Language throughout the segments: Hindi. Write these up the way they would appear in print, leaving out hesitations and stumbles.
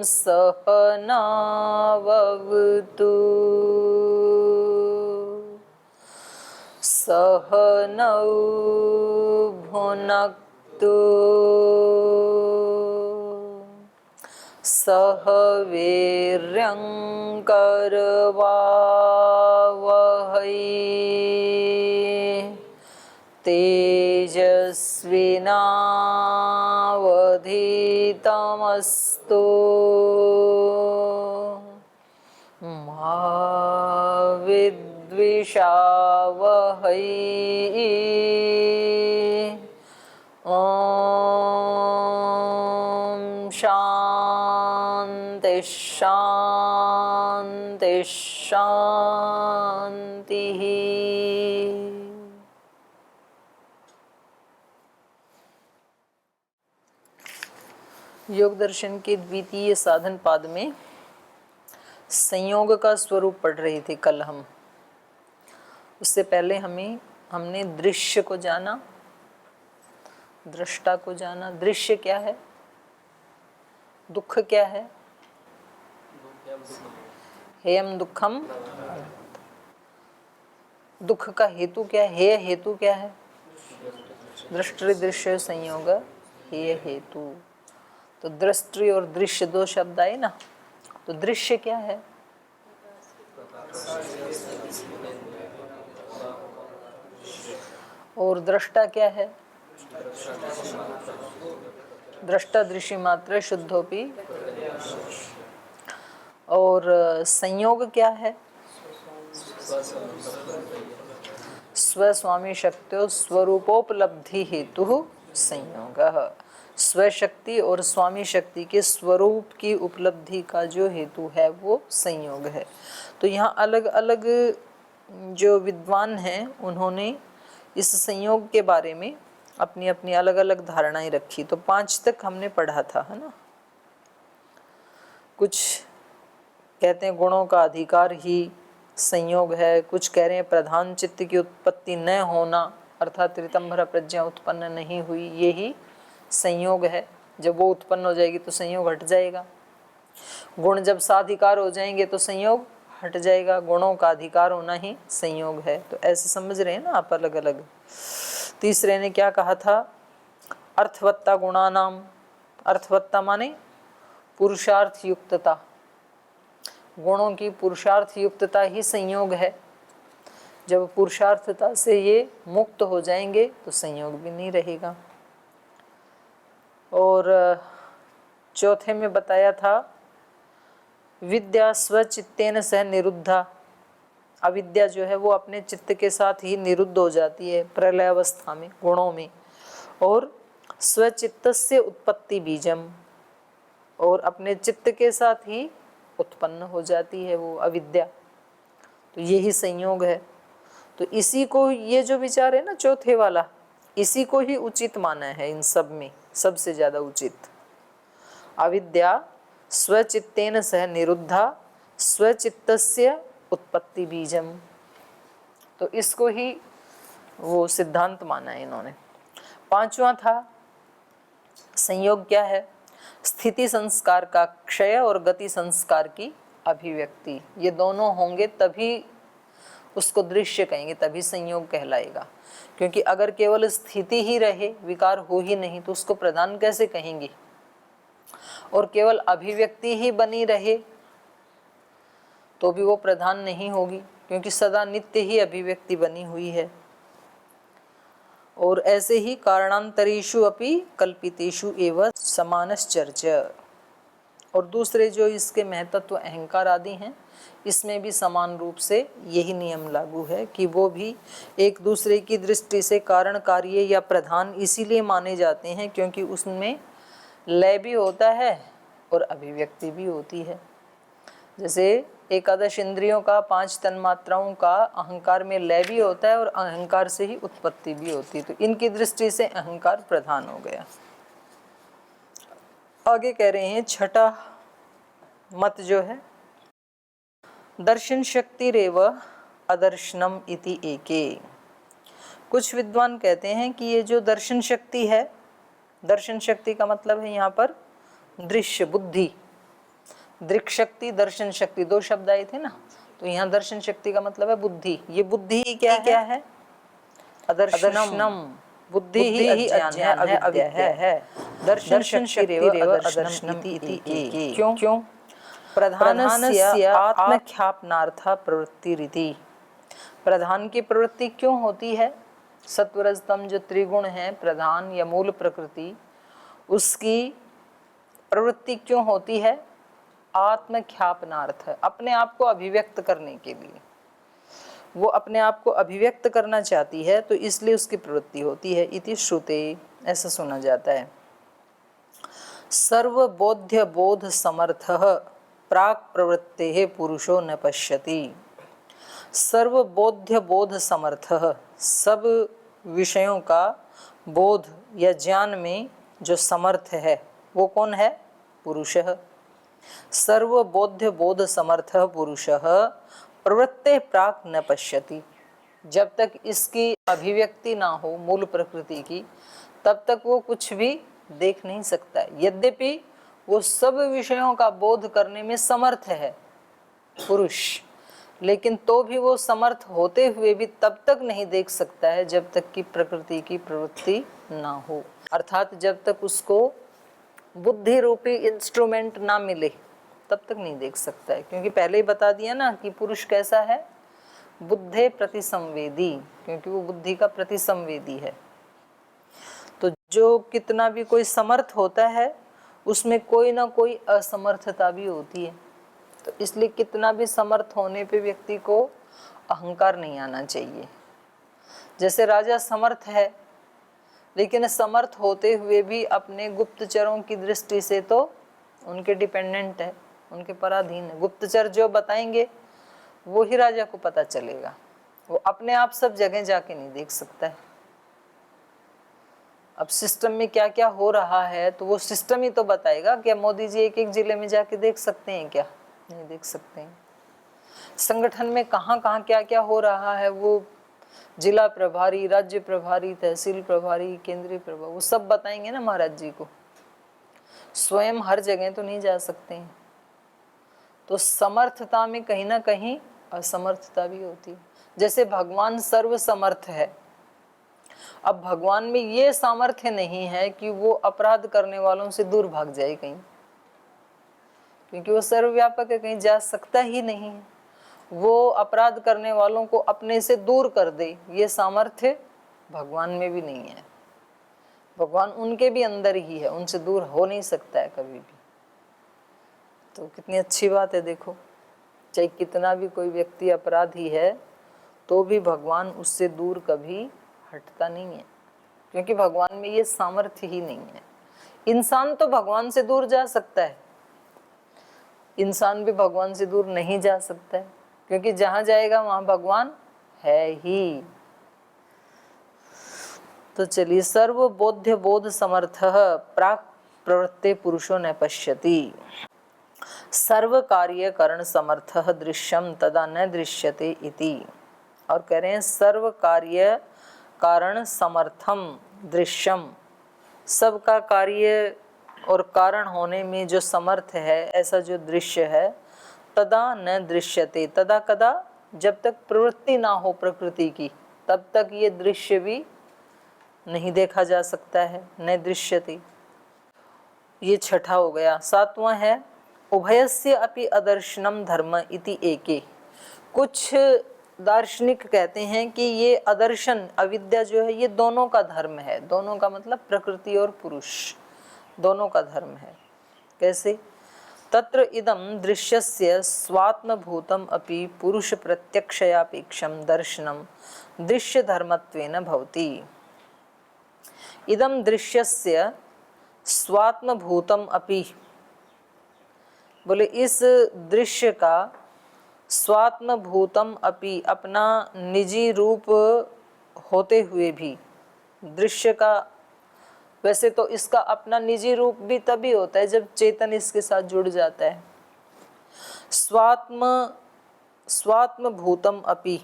सहनाववतु सहनौ भुनक्तु सह वीर्यङ्करवावहै तेजस्विनावधीतमस्तु मा विद्विषावहै ॐ शान्ति शान्ति शान्तिः। योग दर्शन के द्वितीय साधन पाद में संयोग का स्वरूप पढ़ रहे थे कल हम। उससे पहले हमने दृश्य को जाना, दृष्टा को जाना। दृश्य क्या है, दुख क्या है, हेयम दुखम। दुख का हेतु क्या है, हेय हेतु क्या है, दृष्टि दृश्य संयोग हेय हेतु। तो दृष्टि और दृश्य दो शब्द आए ना। तो दृश्य क्या है, और दृष्टा क्या है, दृष्टा दृश्य मात्र शुद्धोपि। और संयोग क्या है, स्वस्वामी शक्त्यो स्वरूपोपलब्धि हेतु संयोग। स्वशक्ति और स्वामी शक्ति के स्वरूप की उपलब्धि का जो हेतु है वो संयोग है। तो यहाँ अलग अलग जो विद्वान हैं उन्होंने इस संयोग के बारे में अपनी अपनी अलग अलग धारणाएं रखी। तो 5 तक हमने पढ़ा था, है ना। कुछ कहते हैं गुणों का अधिकार ही संयोग है, कुछ कह रहे हैं प्रधान चित्त की उत्पत्ति न होना अर्थात ऋतंभरा प्रज्ञा उत्पन्न नहीं हुई, ये ही संयोग है। जब वो उत्पन्न हो जाएगी तो संयोग हट जाएगा। गुण जब साधिकार हो जाएंगे तो संयोग हट जाएगा। गुणों का अधिकार होना ही संयोग है। तो ऐसे समझ रहे हैं ना आप अलग अलग। तीसरे ने क्या कहा था, अर्थवत्ता गुणानाम। अर्थवत्ता माने पुरुषार्थ युक्तता। गुणों की पुरुषार्थ युक्तता ही संयोग है। जब पुरुषार्थता से ये मुक्त हो जाएंगे तो संयोग भी नहीं रहेगा। और चौथे में बताया था विद्या स्वचित्तेन सह निरुद्धा। अविद्या जो है वो अपने चित्त के साथ ही निरुद्ध हो जाती है प्रलय अवस्था में, गुणों में। और स्वचित्तस्य उत्पत्ति बीजम, और अपने चित्त के साथ ही उत्पन्न हो जाती है वो अविद्या। तो यही संयोग है। तो इसी को, ये जो विचार है ना चौथे वाला, इसी को ही उचित माना है इन सब में, सबसे ज्यादा उचित। अविद्या स्वचित्तेन सह निरुद्धा स्वचित्तस्य उत्पत्ति बीजम। तो इसको ही वो सिद्धांत माना है इन्होंने। 5वां था संयोग क्या है, स्थिति संस्कार का क्षय और गति संस्कार की अभिव्यक्ति। ये दोनों होंगे तभी उसको दृश्य कहेंगे, तभी संयोग कहलाएगा। क्योंकि अगर केवल स्थिति ही रहे, विकार हो ही नहीं, तो उसको प्रधान कैसे कहेंगे। और केवल अभिव्यक्ति ही बनी रहे तो भी वो प्रधान नहीं होगी, क्योंकि सदा नित्य ही अभिव्यक्ति बनी हुई है। और ऐसे ही कारणांतरेषु अपि कल्पितेषु एव समानश्चर्च। और दूसरे जो इसके महतत्व अहंकार आदि हैं, इसमें भी समान रूप से यही नियम लागू है कि वो भी एक दूसरे की दृष्टि से कारण कार्य या प्रधान इसीलिए माने जाते हैं क्योंकि उसमें लय भी होता है और अभिव्यक्ति भी होती है। जैसे एकादश इंद्रियों का 5 तन्मात्राओं का अहंकार में लय भी होता है और अहंकार से ही उत्पत्ति भी होती है। तो इनकी दृष्टि से अहंकार प्रधान हो गया। आगे कह रहे हैं छठा मत जो है, दर्शन शक्ति रेव अदर्शनम इति एके। कुछ विद्वान कहते हैं कि ये जो दर्शन शक्ति है, दर्शन शक्ति का मतलब है यहाँ पर दृश्य बुद्धि, दृक् शक्ति, दर्शन शक्ति, दो शब्द आए थे ना, तो यहाँ दर्शन शक्ति का मतलब है बुद्धि। ये बुद्धि क्या है? अदर्शनम। बुद्धि ही अज्ञान है, अविद्या है। दर्शन शक्ति रेव अदर्शनम इति। क्यों? प्रधानस्य आत्मख्यापनार्थ प्रवृत्ति रीति। प्रधान की प्रवृत्ति क्यों होती है? सत्वरजतम जो त्रिगुण है, प्रधान या मूल प्रकृति, उसकी प्रवृत्ति क्यों होती है? आत्मख्यापनार्थ, अपने आप को अभिव्यक्त करने के लिए। वो अपने आप को अभिव्यक्त करना चाहती है, तो इसलिए उसकी प्रवृत्ति होती है। इति श्रुते, ऐसा सुना जाता है। सर्वबोध्य बोध समर्थः प्राक् प्रवृत्तेः पुरुषो न पश्यति। सर्वबोध्य बोध समर्थः, सब विषयों का बोध या ज्ञान में जो समर्थ है वो कौन है? पुरुषः। सर्वबोध्य बोध समर्थः पुरुषः प्रवृत्ते प्राक् न पश्यति। जब तक इसकी अभिव्यक्ति ना हो मूल प्रकृति की, तब तक वो कुछ भी देख नहीं सकता है। यद्यपि वो सब विषयों का बोध करने में समर्थ है पुरुष, लेकिन तो भी वो समर्थ होते हुए भी तब तक नहीं देख सकता है जब तक कि प्रकृति की प्रवृत्ति ना हो। अर्थात जब तक उसको बुद्धि रूपी इंस्ट्रूमेंट ना मिले तब तक नहीं देख सकता है। क्योंकि पहले ही बता दिया ना कि पुरुष कैसा है? बुद्धे प्रतिसंवेदी, क्योंकि वो बुद्धि का प्रतिसंवेदी है। तो जो कितना भी कोई समर्थ होता है उसमें कोई ना कोई असमर्थता भी होती है। तो इसलिए कितना भी समर्थ होने पे व्यक्ति को अहंकार नहीं आना चाहिए। जैसे राजा समर्थ है, लेकिन समर्थ होते हुए भी अपने गुप्तचरों की दृष्टि से तो उनके डिपेंडेंट है, उनके पराधीन है। गुप्तचर जो बताएंगे वो ही राजा को पता चलेगा। वो अपने आप सब जगह जाके नहीं देख सकता है। अब सिस्टम में क्या क्या हो रहा है तो वो सिस्टम ही तो बताएगा। क्या मोदी जी एक एक जिले में जाके देख सकते हैं? क्या नहीं देख सकते हैं। संगठन में कहाँ कहाँ क्या क्या हो रहा है वो जिला प्रभारी, राज्य प्रभारी, तहसील प्रभारी, केंद्रीय प्रभारी, वो सब बताएंगे ना महाराज जी को। स्वयं हर जगह तो नहीं जा सकते हैं। तो समर्थता में कहीं ना कहीं असमर्थता भी होती है। जैसे भगवान सर्व समर्थ है, अब भगवान में ये सामर्थ्य नहीं है कि वो अपराध करने वालों से दूर भाग जाए कहीं, क्योंकि वो सर्वव्यापक है, कहीं जा सकता ही नहीं है। वो अपराध करने वालों को अपने से दूर कर दे, ये सामर्थ्य भगवान में भी नहीं है। भगवान उनके भी अंदर ही है, उनसे दूर हो नहीं सकता है कभी भी। तो कितनी अच्छी बात है। देखो, चाहे कितना भी कोई व्यक्ति अपराधी है तो भी भगवान उससे दूर कभी हटता नहीं है, क्योंकि भगवान में ये सामर्थ्य ही नहीं है। इंसान तो भगवान से दूर जा सकता है, इंसान भी भगवान से दूर नहीं जा सकता है, क्योंकि जहां जाएगा वहां भगवान है ही। तो चलिए, सर्वबोध्य बोध समर्थः प्राक् प्रवृत्ते पुरुषो न पश्यति। सर्व कार्य करण समर्थः दृश्यम तदा न दृश्यते इति। और कह रहे हैं सर्व कार्य कारण समर्थम दृश्यम, सबका कार्य और कारण होने में जो समर्थ है ऐसा जो दृश्य है, तदा न दृश्यते, तदा कदा, जब तक प्रवृत्ति ना हो प्रकृति की तब तक ये दृश्य भी नहीं देखा जा सकता है। न दृश्यते, ये छठा हो गया। सातवां है उभयस्य अपि अदर्शनम धर्म इति एके। कुछ दार्शनिक कहते हैं कि ये अदर्शन, अविद्या जो है, ये दोनों का धर्म है। दोनों का मतलब प्रकृति और पुरुष दोनों का धर्म है। कैसे? तत्र इदं दृश्यस्य स्वात्मभूतम अपि पुरुष प्रत्यक्षयापेक्षम दर्शनम दृश्य धर्मत्वेन भवति। इदं दृश्यस्य स्वात्मभूतम अपि, बोले इस दृश्य का स्वात्मभूतम अपि, अपना निजी रूप होते हुए भी दृश्य का, वैसे तो इसका अपना निजी रूप भी तभी होता है जब चेतन इसके साथ जुड़ जाता है। स्वात्मभूतम अपि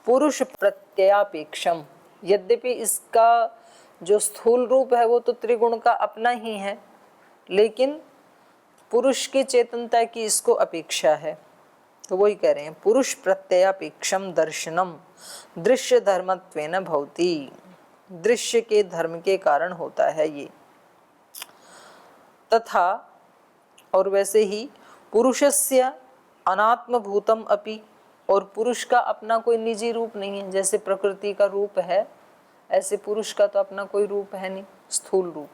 पुरुष प्रत्ययापेक्षम, यद्यपि इसका जो स्थूल रूप है वो तो त्रिगुण का अपना ही है, लेकिन पुरुष की चेतनता की इसको अपेक्षा है। तो वही कह रहे हैं, पुरुष प्रत्ययापेक्षम दर्शनम दृश्य धर्मत्वेन भवति, दृश्य के धर्म के कारण होता है ये। तथा और वैसे ही पुरुषस्य अनात्मभूतम अपि, और पुरुष का अपना कोई निजी रूप नहीं है। जैसे प्रकृति का रूप है, ऐसे पुरुष का तो अपना कोई रूप है नहीं, स्थूल रूप।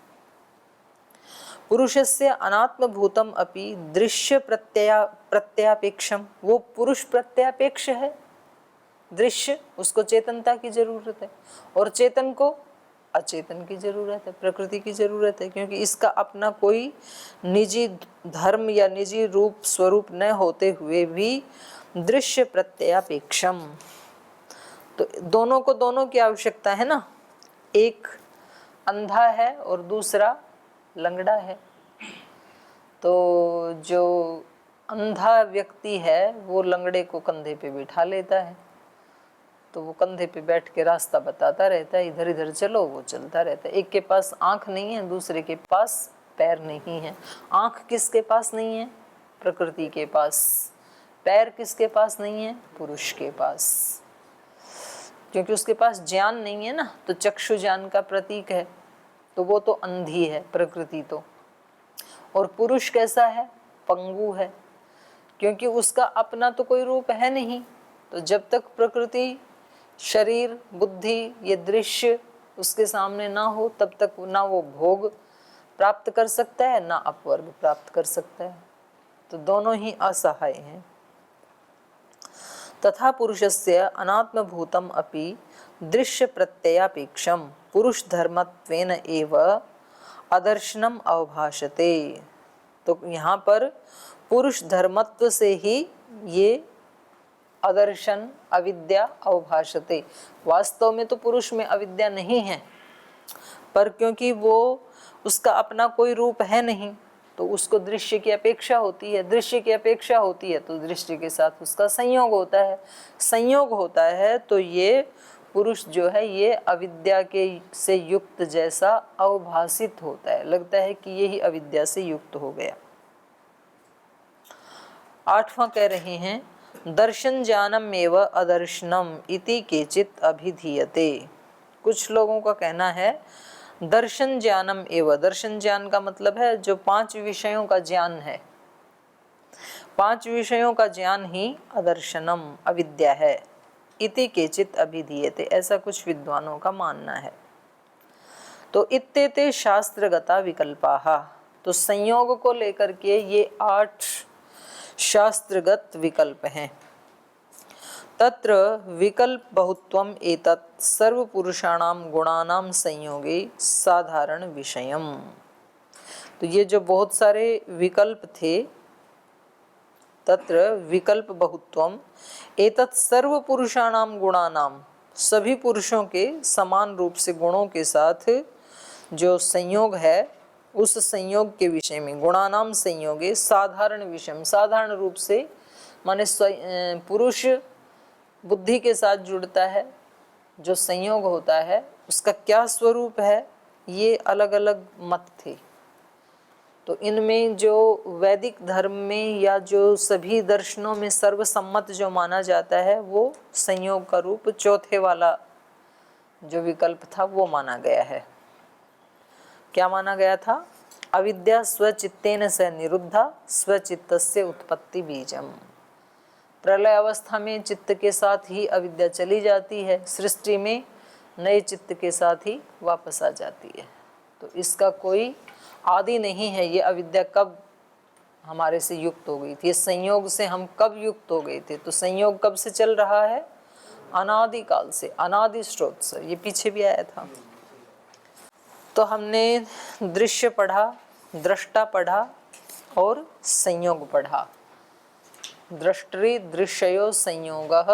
पुरुषस्य अनात्मभूतम अपि दृश्य प्रत्यापेक्षम, वो पुरुष प्रत्यापेक्ष है। दृश्य, उसको चेतनता की जरूरत है, और चेतन को अचेतन की जरूरत है, प्रकृति की जरूरत है, क्योंकि इसका अपना कोई निजी धर्म या निजी रूप स्वरूप न होते हुए भी दृश्य प्रत्ययापेक्षम। तो दोनों को दोनों की आवश्यकता है ना, एक अंधा है और दूसरा लंगड़ा है। तो जो अंधा व्यक्ति है वो लंगड़े को कंधे पे बिठा लेता है, तो वो कंधे पे बैठ के रास्ता बताता रहता है, इधर इधर चलो, वो चलता रहता है। एक के पास आंख नहीं है, दूसरे के पास पैर नहीं है। आंख किसके पास नहीं है? प्रकृति के पास। पैर किसके पास नहीं है? पुरुष के पास, क्योंकि उसके पास ज्ञान नहीं है ना, तो चक्षु ज्ञान का प्रतीक है, तो वो तो अंधी है प्रकृति तो। और पुरुष कैसा है? पंगु है, क्योंकि उसका अपना तो कोई रूप है नहीं। तो जब तक प्रकृति, शरीर, बुद्धि, ये दृश्य उसके सामने ना हो, तब तक ना वो भोग प्राप्त कर सकता है, ना अपवर्ग प्राप्त कर सकता है। तो दोनों ही असहाय हैं। तथा पुरुषस्य अनात्मभूतम अपि दृश्य प्रत्ययापेक्षम पुरुष धर्मत्वेन एव अदर्शनम अवभाषते। तो यहाँ पर पुरुष धर्मत्व से ही ये अदर्शन, अविद्या अवभाषते। वास्तव में तो पुरुष में अविद्या नहीं है, पर क्योंकि वो उसका अपना कोई रूप है नहीं, तो उसको दृश्य की अपेक्षा होती है। दृश्य की अपेक्षा होती है तो दृश्य के साथ उसका संयोग होता है। संयोग होता है तो ये पुरुष जो है ये अविद्या के से युक्त जैसा अवभासित होता है, लगता है कि यही अविद्या से युक्त हो गया। 8वां कह रहे हैं, दर्शन ज्ञानम एव अदर्शनम इति केचित अभिधीयते। कुछ लोगों का कहना है दर्शन ज्ञानम एव, दर्शन ज्ञान का मतलब है जो 5 विषयों का ज्ञान है, 5 विषयों का ज्ञान ही अदर्शनम अविद्या है। इति केचित अभिधीयते, ऐसा कुछ विद्वानों का मानना है। तो इत्तेते शास्त्रगता विकल्पाः, तो संयोग को लेकर के ये 8 शास्त्रगत विकल्प हैं। तत्र विकल्प बहुत्वम एतत् सर्व पुरुषाणाम गुणानाम संयोगे साधारण विषयम। तो ये जो बहुत सारे विकल्प थे, तत्र विकल्प बहुत्वम एतत् सर्व पुरुषाणाम गुणानाम, सभी पुरुषों के समान रूप से गुणों के साथ जो संयोग है, उस संयोग के विषय में गुणानाम संयोगे साधारण विषयम, साधारण रूप से माने पुरुष बुद्धि के साथ जुड़ता है, जो संयोग होता है उसका क्या स्वरूप है, ये अलग अलग मत थे। तो इनमें जो वैदिक धर्म में या जो सभी दर्शनों में सर्वसम्मत जो माना जाता है, वो संयोग का रूप चौथे वाला जो विकल्प था वो माना गया है। क्या माना गया था? अविद्या स्वचित्तेन स निरुद्धा स्वचित्तस्य उत्पत्ति बीजम। प्रलय अवस्था में चित्त के साथ ही अविद्या चली जाती है, सृष्टि में नए चित्त के साथ ही वापस आ जाती है। तो इसका कोई आदि नहीं है, ये अविद्या कब हमारे से युक्त हो गई थी, संयोग से हम कब युक्त हो गए थे। तो संयोग कब से चल रहा है? अनादि काल से, अनादि स्रोत से। ये पीछे भी आया था। तो हमने दृश्य पढ़ा, दृष्टा पढ़ा और संयोग पढ़ा। दृष्टि दृश्यो संयोगः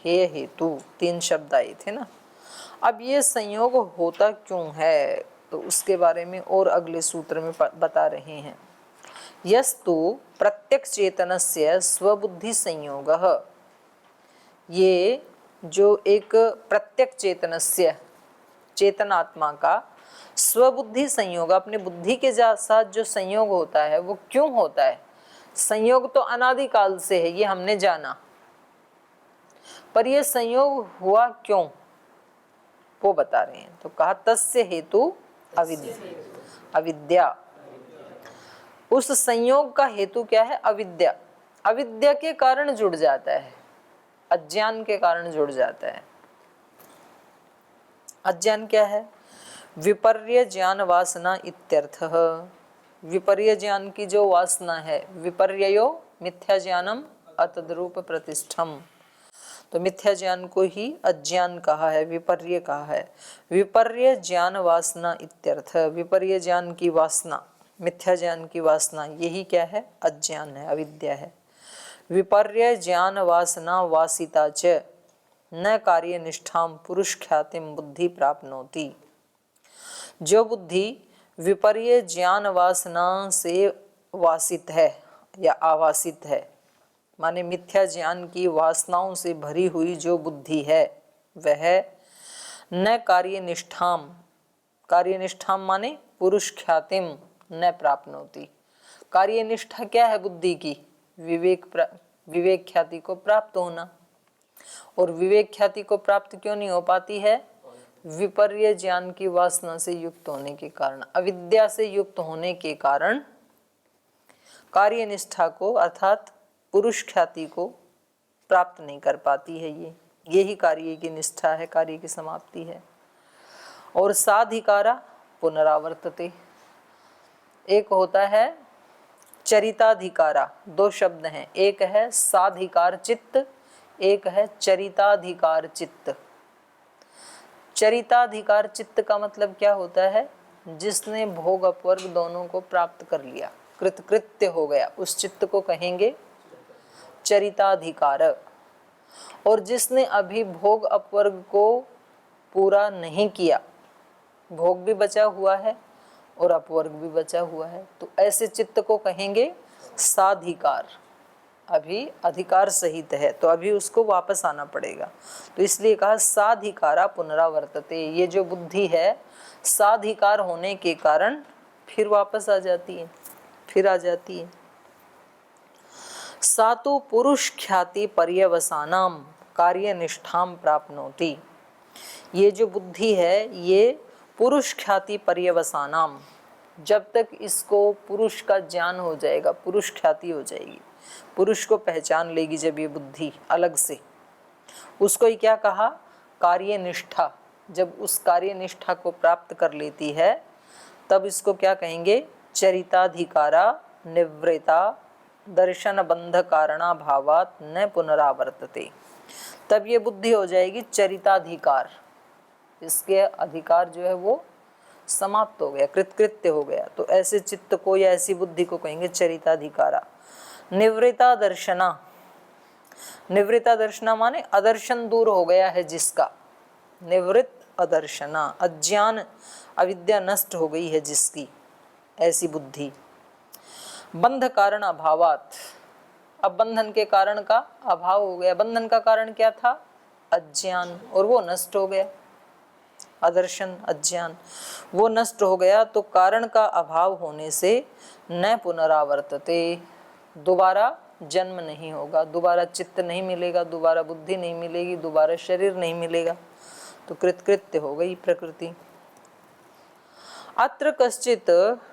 हे हेतु, 3 शब्द आए थे ना। अब ये संयोग होता क्यों है, तो उसके बारे में और अगले सूत्र में बता रहे हैं। यस्तु प्रत्यक्ष चेतनस्य स्वबुद्धि संयोगः, ये जो एक प्रत्यक्ष चेतनस्य, चेतनात्मा का स्वबुद्धि संयोग, अपनी बुद्धि के साथ जो संयोग होता है वो क्यों होता है? संयोग तो अनादिकाल से है, ये हमने जाना, पर यह संयोग हुआ क्यों वो बता रहे हैं। तो कहा तस्य हेतु अविद्या। उस संयोग का हेतु क्या है? अविद्या। अविद्या के कारण जुड़ जाता है, अज्ञान के कारण जुड़ जाता है। अज्ञान क्या है? विपर्य ज्ञान वासना इत्यर्थः। विपर्य ज्ञान की जो वासना है, विपर्ययो मिथ्या ज्ञानम अतद्रूप प्रतिष्ठम, तो मिथ्या ज्ञान को ही अज्ञान कहा है, विपर्य कहा है। विपर्य ज्ञान वासना इत्यर्थ, विपर्य ज्ञान की वासना, मिथ्या ज्ञान की वासना, यही क्या है? अज्ञान है, अविद्या है। विपर्य ज्ञान वासना वासिता च न कार्य निष्ठाम पुरुष ख्यातिम बुद्धि प्राप्नोति। जो बुद्धि विपर्य ज्ञान वासना से वासित है या आवासित है, माने मिथ्या ज्ञान की वासनाओं से भरी हुई जो बुद्धि है, वह न कार्यनिष्ठाम, कार्यनिष्ठाम माने पुरुष ख्यातिम न प्राप्नोति। कार्यनिष्ठा क्या है बुद्धि की? विवेक ख्याति को प्राप्त होना। और विवेक ख्याति को प्राप्त क्यों नहीं हो पाती है? विपर्य ज्ञान की वासना से युक्त होने के कारण, अविद्या से युक्त होने के कारण कार्यनिष्ठा को अर्थात पुरुष ख्याति को प्राप्त नहीं कर पाती है। यही कार्य की निष्ठा है, कार्य की समाप्ति है। और साधिकारा पुनरावर्तते, एक होता है चरिताधिकारा, दो शब्द हैं, एक है साधिकार चित्त, एक है चरिताधिकार चित्त। चरिताधिकार चित्त का मतलब क्या होता है? जिसने भोग अपवर्ग दोनों को प्राप्त कर लिया, कृतकृत्य हो गया, उस चित्त को कहेंगे चरिताधिकार। और जिसने अभी भोग अपवर्ग को पूरा नहीं किया, भोग भी बचा हुआ है और अपवर्ग भी बचा हुआ है, तो ऐसे चित्त को कहेंगे साधिकार। अभी अधिकार सहित है तो अभी उसको वापस आना पड़ेगा, तो इसलिए कहा साधिकारा पुनरावर्तते। ये जो बुद्धि है साधिकार होने के कारण फिर वापस आ जाती है, फिर आ जाती है। सातु पुरुष ख्याति पर्यवसानाम कार्य निष्ठाम प्राप्नोति। ये जो बुद्धि है ये पुरुष ख्याति पर्यवसानाम, जब तक इसको पुरुष का ज्ञान हो जाएगा, पुरुष ख्याति हो जाएगी, पुरुष को पहचान लेगी जब ये बुद्धि अलग से, उसको ही क्या कहा? कार्य निष्ठा। जब उस कार्य निष्ठा को प्राप्त कर लेती है तब इसको क्या कहेंगे? चरिताधिकारा निवृत्ता दर्शन बंध कारणा भावात न पुनरावर्तते। तब ये बुद्धि हो जाएगी चरिताधिकार, इसके अधिकार जो है वो समाप्त हो गया, कृतकृत्य हो गया। तो ऐसे चित्त को या ऐसी बुद्धि को कहेंगे चरिताधिकारा। निवृत्ता दर्शना, निवृत्ता दर्शना माने अदर्शन दूर हो गया है जिसका, निवृत्त अदर्शना, अज्ञान अविद्या नष्ट हो गई है जिसकी, ऐसी बुद्धि। बंध कारण अभावात, अब बंधन के कारण का अभाव हो गया। बंधन का कारण क्या था? अज्ञान, और वो नष्ट हो गया, अदर्शन अज्ञान वो नष्ट हो गया। तो कारण का अभाव होने से न पुनरावर्तते, दोबारा जन्म नहीं होगा, दोबारा चित्त नहीं मिलेगा, दोबारा बुद्धि नहीं मिलेगी, दोबारा शरीर नहीं मिलेगा, तो कृतकृत्य हो गई प्रकृति। अत्र कश्चित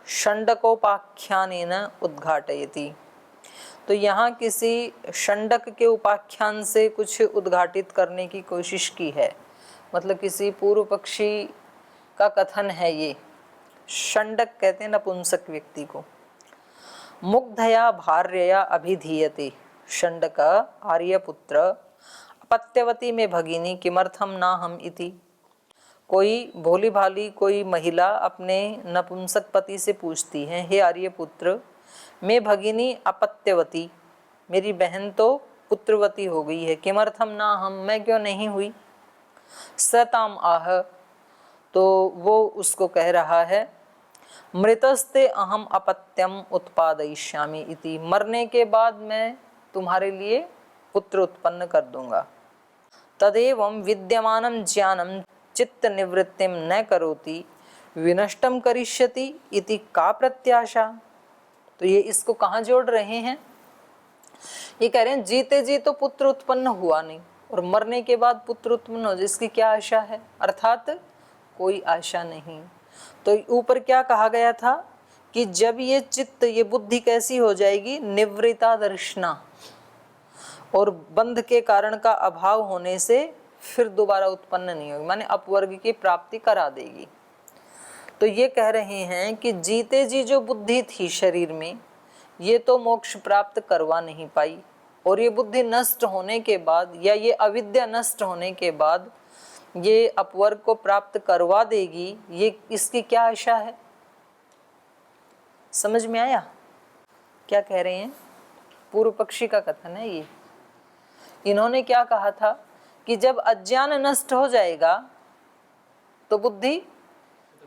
षण्डकोपाख्यानेन उद्घाटयति, तो यहाँ किसी षण्डक के उपाख्यान से कुछ उद्घाटित करने की कोशिश की है, मतलब किसी पूर्व पक्षी का कथन है ये। षण्डक कहते हैं नपुंसक व्यक्ति को। मुग्धया भार्यया अभिधीयते षण्डक आर्यपुत्र अपत्यवती में भगिनी किमर्थम ना हम इति। कोई भोली भाली कोई महिला अपने नपुंसक पति से पूछती है, हे आर्यपुत्र, मैं भगिनी अपत्यवती, मेरी बहन तो पुत्रवती हो गई है, किमर्थम ना हम, मैं क्यों नहीं हुई। सताम आह, तो वो उसको कह रहा है, मृतस्ते अहम अपत्यम उत्पादयिष्यामि इति, मरने के बाद मैं तुम्हारे लिए पुत्र उत्पन्न कर दूंगा। तदेवं विद्यमानं ज्ञानं चित्त निवृत्तिम न करोति विनष्टम करिष्यति इति का प्रत्याशा। तो ये इसको कहाँ जोड़ रहे हैं, ये कह रहे हैं जीते जी तो पुत्र उत्पन्न हुआ नहीं और मरने के बाद पुत्र उत्पन्न हो जाए, इसकी क्या आशा है, अर्थात कोई आशा नहीं। तो ऊपर क्या कहा गया था कि जब ये चित्त, ये बुद्धि कैसी हो जाएगी, निवृत्ता दर्शना, और बंध के कारण का अभाव होने से फिर दोबारा उत्पन्न नहीं होगी, माने अपवर्ग की प्राप्ति करा देगी। तो ये कह रहे हैं कि जीते जी जो बुद्धि थी शरीर में, ये तो मोक्ष प्राप्त करवा नहीं पाई, और ये बुद्धि नष्ट होने के बाद या ये अविद्या नष्ट होने के बाद ये अपवर्ग को प्राप्त करवा देगी, ये इसकी क्या आशा है। समझ में आया क्या कह रहे हैं, पूर्व पक्षी का कथन है ये। इन्होंने क्या कहा था कि जब अज्ञान नष्ट हो जाएगा तो बुद्धि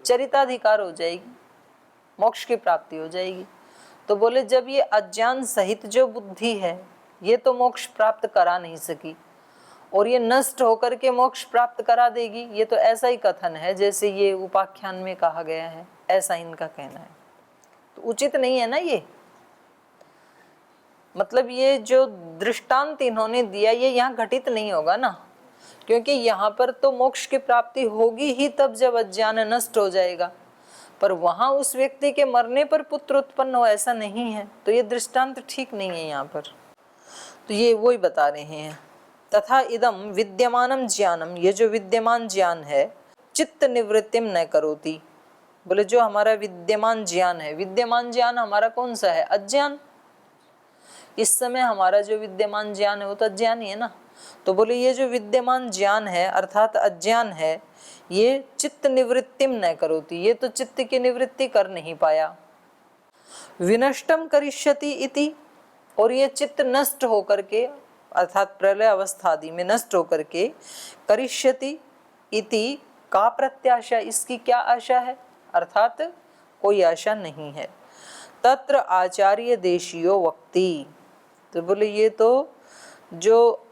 चरिताधिकार हो जाएगी, मोक्ष की प्राप्ति हो जाएगी। तो बोले जब ये अज्ञान सहित जो बुद्धि है ये तो मोक्ष प्राप्त करा नहीं सकी, और ये नष्ट होकर के मोक्ष प्राप्त करा देगी, ये तो ऐसा ही कथन है जैसे ये उपाख्यान में कहा गया है, ऐसा इनका कहना है। तो उचित नहीं है ना ये, मतलब ये जो दृष्टांत इन्होंने दिया ये यहाँ घटित नहीं होगा ना, क्योंकि यहाँ पर तो मोक्ष की प्राप्ति होगी ही तब जब अज्ञान नष्ट हो जाएगा, पर वहां उस व्यक्ति के मरने पर पुत्र उत्पन्न हो ऐसा नहीं है। तो ये दृष्टांत ठीक नहीं है यहाँ पर। तो ये वही बता रहे हैं, तथा इदम विद्यमानम ज्ञानम, ये जो विद्यमान ज्ञान है, चित्त निवृत्तिम न करोति। बोले जो हमारा विद्यमान ज्ञान है, विद्यमान ज्ञान हमारा कौन सा है, अज्ञान। इस समय हमारा जो विद्यमान ज्ञान है वो तो अज्ञान ही है ना। तो बोले ये जो विद्यमान ज्ञान है अर्थात अज्ञान है, ये चित्त निवृत्तिम न करोति, ये तो चित्त की निवृत्ति कर नहीं पाया। विनष्टम करिष्यति इति, और ये चित्त नष्ट होकर के अर्थात प्रलय अवस्था आदि में नष्ट होकर के, करिष्यति इति का प्रत्याशा, इसकी क्या आशा है, अर्थात कोई आशा नहीं है। तत्र आचार्य देशीयो वक्ति। तो बोले ये तो जो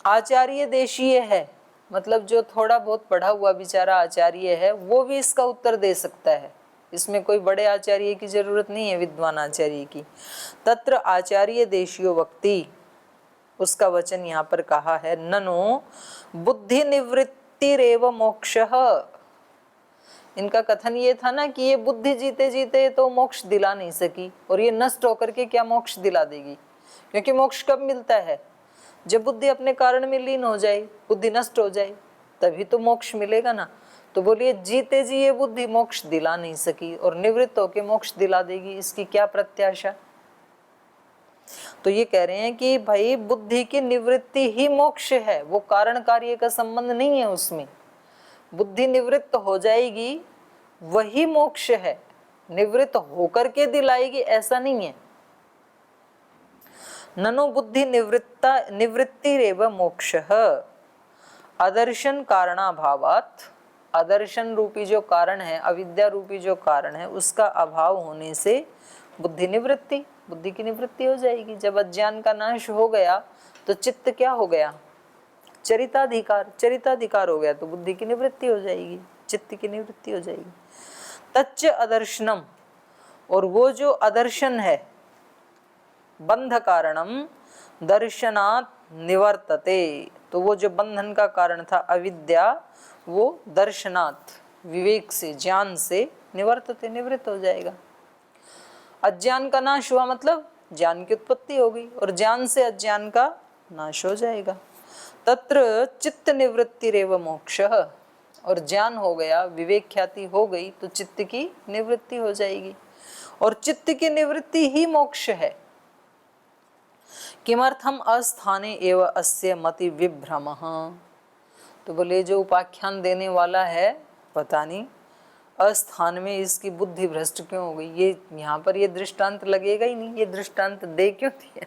आचार्य देशीय है, मतलब जो थोड़ा बहुत पढ़ा हुआ बेचारा आचार्य है, वो भी इसका उत्तर दे सकता है, इसमें कोई बड़े आचार्य की जरूरत नहीं है, विद्वान आचार्य की। तत्र आचार्य देशीयो वक्ति, उसका वचन यहाँ पर कहा है, ननु बुद्धि निवृत्तिरेव मोक्षः। इनका कथन ये था ना कि ये बुद्धि जीते जीते तो मोक्ष दिला नहीं सकी, और ये नष्ट होकर के क्या मोक्ष दिला देगी, क्योंकि मोक्ष कब मिलता है, जब बुद्धि अपने कारण में लीन हो जाए, बुद्धि नष्ट हो जाए, तभी तो मोक्ष मिलेगा ना। तो बोलिए जीते जी ये बुद्धि मोक्ष दिला नहीं सकी और निवृत्त होकर मोक्ष दिला देगी, इसकी क्या प्रत्याशा। तो ये कह रहे हैं कि भाई बुद्धि की निवृत्ति ही मोक्ष है, वो कारण कार्य का संबंध नहीं है उसमें। बुद्धि निवृत्त हो जाएगी वही मोक्ष है, निवृत्त होकर के दिलाएगी ऐसा नहीं है। ननु बुद्धि निवृत्तिरेव मोक्षः अदर्शन कारणाभावात्, अदर्शन रूपी जो कारण है, अविद्या रूपी जो कारण है, उसका अभाव होने से बुद्धि निवृत्ति, बुद्धि की निवृत्ति हो जाएगी। जब अज्ञान का नाश हो गया तो चित्त क्या हो गया, चरिताधिकार, चरिताधिकार हो गया तो बुद्धि की निवृत्ति हो जाएगी, चित्त की निवृत्ति हो जाएगी। तच्च अदर्शनम, और वो जो अदर्शन है, बंध कारणम दर्शनात् निवर्तते, तो वो जो बंधन का कारण था अविद्या, वो दर्शनात् विवेक से, ज्ञान से निवर्तते, निवृत्त हो जाएगा। अज्ञान का नाश हुआ मतलब ज्ञान की उत्पत्ति हो गई, और ज्ञान से अज्ञान का नाश हो जाएगा। तत्र चित्त निवृत्तिरेव मोक्षः, और ज्ञान हो गया, विवेक ख्याति हो गई तो चित्त की निवृत्ति हो जाएगी, और चित्त की निवृत्ति ही मोक्ष है। किमर्थम अस्थाने एव अस्य मति विभ्रमः। तो बोले जो उपाख्यान देने वाला है पता नहीं अस्थान में इसकी बुद्धि भ्रष्ट क्यों हो गई, ये यहाँ पर ये दृष्टांत लगेगा ही नहीं, ये दृष्टांत दे क्यों दिया,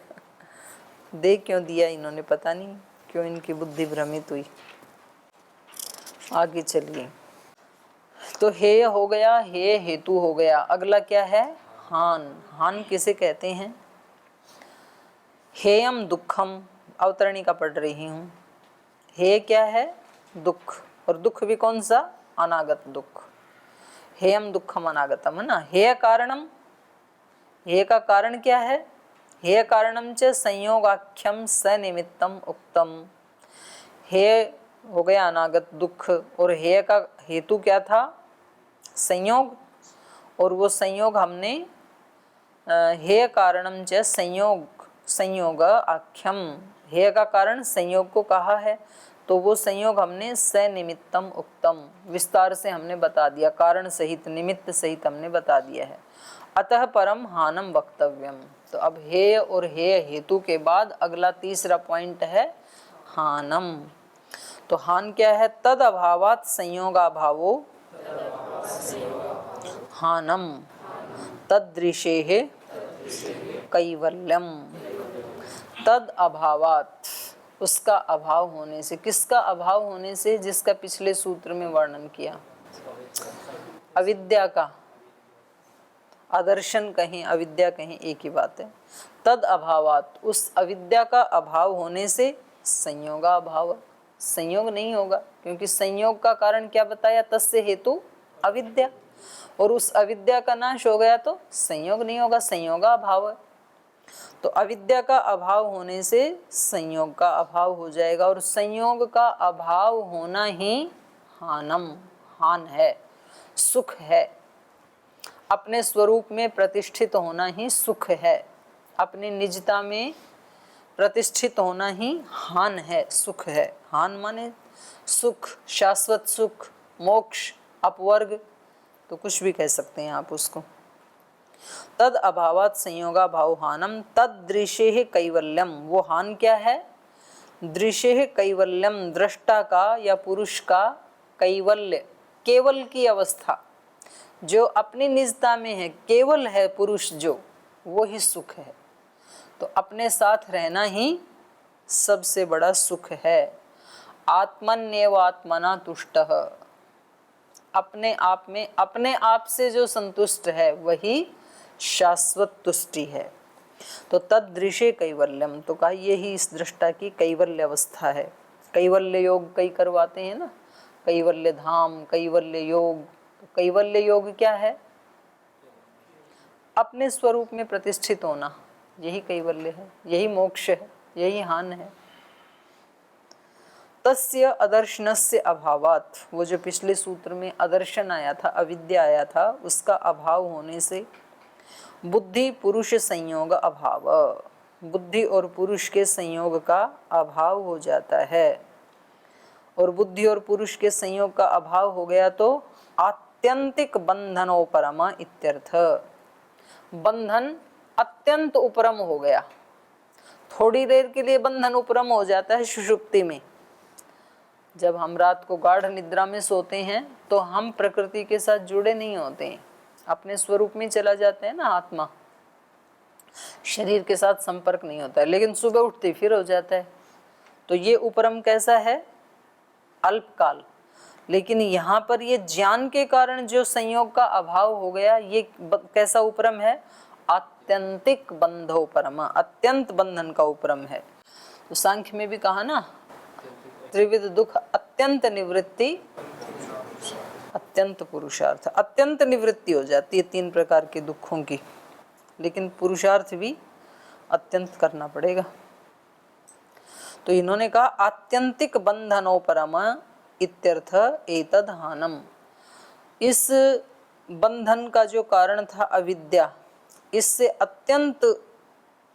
दे क्यों दिया इन्होंने, पता नहीं क्यों इनकी बुद्धि भ्रमित हुई। आगे चलिए, तो हेय हो गया, हे हेतु हो गया, अगला क्या है, हान। हान किसे कहते हैं, हेयम दुखम, अवतरणी का पढ़ रही हूँ। हे क्या है, दुख, और दुख भी कौन सा, अनागत दुख। हेयम दुखम अनागतम, है ना। हेय कारणम, हेय का कारण क्या है? हेय कारणम च संयोगाख्यम सनिमित्तम उक्तम। हेय हो गया अनागत दुख, और हेय का हेतु क्या था? संयोग। और वो संयोग हमने हेय कारणम च संयोग आख्यम, हेय का कारण संयोग को कहा है, तो वो संयोग हमने सनिमित्तम उक्तम, विस्तार से हमने बता दिया, कारण सहित निमित्त सहित हमने बता दिया है। अतः परम हानम वक्तव्यम। तो अब हेय और हेय हेतु के बाद अगला तीसरा पॉइंट है हानम। तो हान क्या है? तद अभावात संयोगाभावो हानम तदृशेः कैवल्यम। तद अभावात, उसका अभाव होने से, किसका अभाव होने से? जिसका पिछले सूत्र में वर्णन किया, अविद्या का। आदर्शन कहीं अविद्या कहीं एक ही बात है। तद अभावात, उस अविद्या का अभाव होने से संयोगा अभाव, संयोग नहीं होगा, क्योंकि संयोग का कारण क्या बताया? तस्य हेतु अविद्या, और उस अविद्या का नाश हो गया तो संयोग नहीं होगा, संयोगा अभाव। तो अविद्या का अभाव होने से संयोग का अभाव हो जाएगा, और संयोग का अभाव होना ही हानम, हान है, सुख है। अपने स्वरूप में प्रतिष्ठित होना ही सुख है, अपनी निजता में प्रतिष्ठित होना ही हान है, सुख है। हान माने सुख, शाश्वत सुख, मोक्ष, अपवर्ग, तो कुछ भी कह सकते हैं आप उसको। तद अभावात संयोगा भाव हानम तदृशेः कैवल्यम। वो हान क्या है? दृशेः कैवल्यम, दृष्टा का या पुरुष का कैवल्य, केवल की अवस्था, जो अपनी निजता में है, केवल है पुरुष जो, वो ही सुख है। तो अपने साथ रहना ही सबसे बड़ा सुख है। आत्मन्येव आत्मना तुष्टः, अपने आप में, अपने आप से जो संतुष्ट है वही शाश्वत तुष्टि है। तो तदृशे कैवल्यम, तो कहा यही इस दृष्टा की कैवल्य अवस्था है। कैवल्य योग कई करवाते हैं ना, कैवल्य धाम, कैवल्य योग। तो कैवल्य योग क्या है? अपने स्वरूप में प्रतिष्ठित होना, यही कैवल्य है, यही मोक्ष है, यही हान है। तस्य अदर्शनस्य अभावात, वो जो पिछले सूत्र में अदर्शन आया था, अविद्या आया था, उसका अभाव होने से बुद्धि पुरुष संयोग अभाव, बुद्धि और पुरुष के संयोग का अभाव हो जाता है। और बुद्धि और पुरुष के संयोग का अभाव हो गया तो आत्यंतिक बंधनोपरमा इत्यर्थ, बंधन अत्यंत उपरम हो गया। थोड़ी देर के लिए बंधन उपरम हो जाता है सुषुप्ति में। जब हम रात को गाढ़ निद्रा में सोते हैं तो हम प्रकृति के साथ जुड़े नहीं होते हैं, अपने स्वरूप में चला जाते हैं ना, आत्मा, शरीर के साथ संपर्क नहीं होता है, लेकिन सुबह उठते फिर हो जाता है। तो ये उपरम कैसा है? अल्पकाल। लेकिन यहाँ पर ये ज्ञान के कारण जो संयोग का अभाव हो गया, ये कैसा उपरम है? आत्यंतिक बंधोपरम, अत्यंत बंधन का उपरम है। तो सांख्य में भी कहा ना, त्रिविध दुख अत्यंत निवृत्ति अत्यंत पुरुषार्थ, अत्यंत निवृत्ति हो जाती है 3 प्रकार के दुखों की, लेकिन पुरुषार्थ भी अत्यंत करना पड़ेगा। तो इन्होंने कहा आत्यंतिक बंधनोपरम इत्यर्थ एतद हानम। इस बंधन का जो कारण था अविद्या, इससे अत्यंत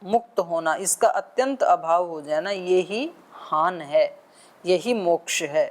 मुक्त होना, इसका अत्यंत अभाव हो जाना, यही हान है, यही मोक्ष है।